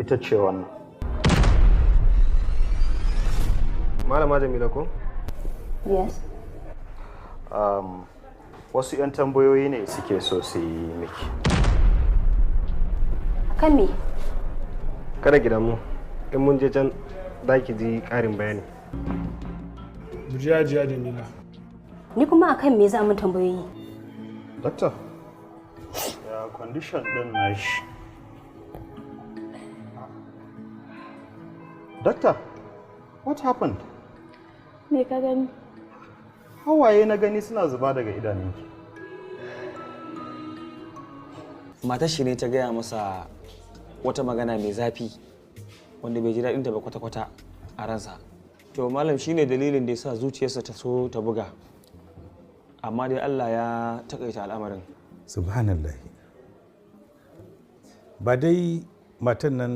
ita ce wannan. Malama Jamila ko? Yes. Wasu 'yan tambayoyi ne suke so su yi miki. Kan me? Kada ki damu. In mun je can za ki ji ƙarin bayani. Jiya Jamila. Ni kuma akan me za mu tambayoyi? Doctor, ya condition din nashi. Doctor, what happened? Me ka gani? Hawaye na gani suna zuba daga idanunki. Matar shi ne ta gaya masa wata magana mai zafi wanda bai ji daɗinta ba kwata-kwata a ransa. To malam shine dalilin da ya sa zuciyarsa ta so ta buga. Amma dai Allah ya takaita al'amarin. Subhanallah. Ba dai matan nan